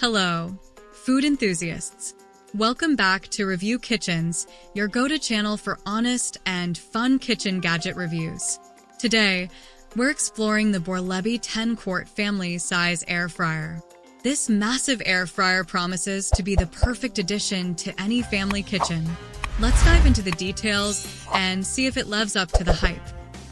Hello, food enthusiasts. Welcome back to Review Kitchens, your go-to channel for honest and fun kitchen gadget reviews. Today, we're exploring the Borlebbi 10-quart family-size air fryer. This massive air fryer promises to be the perfect addition to any family kitchen. Let's dive into the details and see if it lives up to the hype.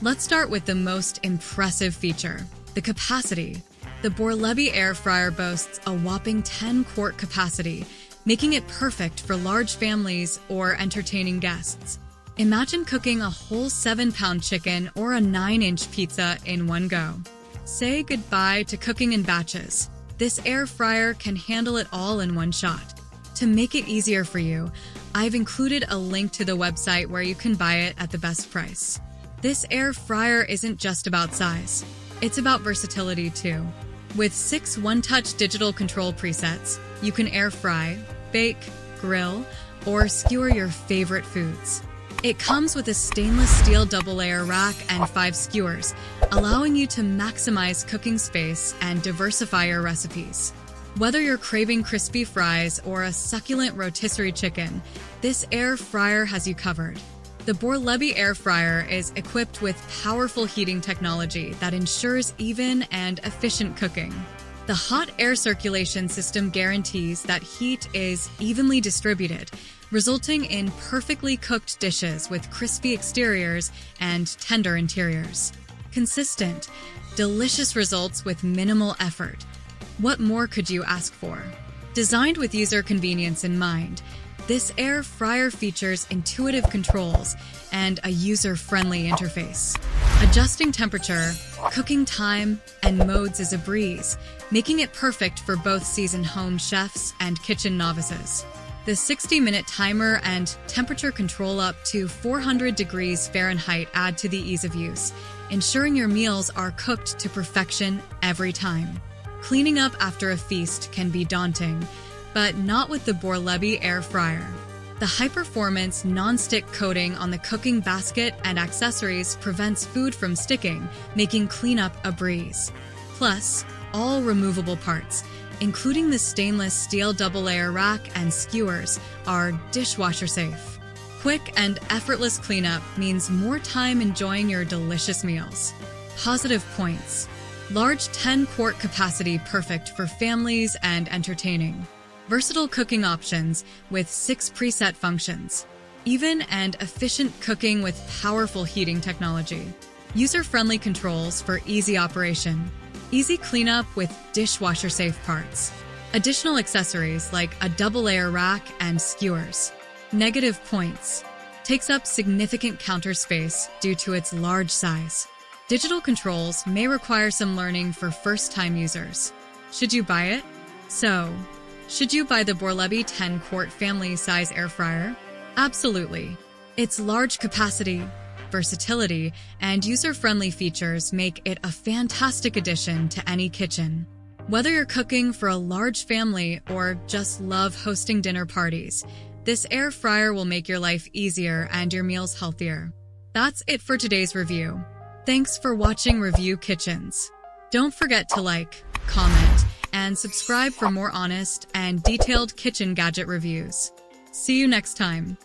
Let's start with the most impressive feature, the capacity. The Borlebbi air fryer boasts a whopping 10-quart capacity, making it perfect for large families or entertaining guests. Imagine cooking a whole 7-pound chicken or a 9-inch pizza in one go. Say goodbye to cooking in batches. This air fryer can handle it all in one shot. To make it easier for you, I've included a link to the website where you can buy it at the best price. This air fryer isn't just about size. It's about versatility too. With 6 one-touch digital control presets, you can air fry, bake, grill, or skewer your favorite foods. It comes with a stainless steel double-layer rack and 5 skewers, allowing you to maximize cooking space and diversify your recipes. Whether you're craving crispy fries or a succulent rotisserie chicken, this air fryer has you covered. The Borlebbi air fryer is equipped with powerful heating technology that ensures even and efficient cooking. The hot air circulation system guarantees that heat is evenly distributed, resulting in perfectly cooked dishes with crispy exteriors and tender interiors. Consistent, delicious results with minimal effort. What more could you ask for? Designed with user convenience in mind, this air fryer features intuitive controls and a user-friendly interface. Adjusting temperature, cooking time, and modes is a breeze, making it perfect for both seasoned home chefs and kitchen novices. The 60-minute timer and temperature control up to 400 degrees Fahrenheit add to the ease of use, ensuring your meals are cooked to perfection every time. Cleaning up after a feast can be daunting, but not with the Borlebbi air fryer. The high-performance non-stick coating on the cooking basket and accessories prevents food from sticking, making cleanup a breeze. Plus, all removable parts, including the stainless steel double-layer rack and skewers, are dishwasher safe. Quick and effortless cleanup means more time enjoying your delicious meals. Positive points. Large 10-quart capacity perfect for families and entertaining. Versatile cooking options with 6 preset functions. Even and efficient cooking with powerful heating technology. User-friendly controls for easy operation. Easy cleanup with dishwasher-safe parts. Additional accessories like a double-layer rack and skewers. Negative points. Takes up significant counter space due to its large size. Digital controls may require some learning for first-time users. Should you buy it? Should you buy the Borlebbi 10-quart family-size air fryer? Absolutely. Its large capacity, versatility, and user-friendly features make it a fantastic addition to any kitchen. Whether you're cooking for a large family or just love hosting dinner parties, this air fryer will make your life easier and your meals healthier. That's it for today's review. Thanks for watching Review Kitchens. Don't forget to like, comment, and subscribe for more honest and detailed kitchen gadget reviews. See you next time.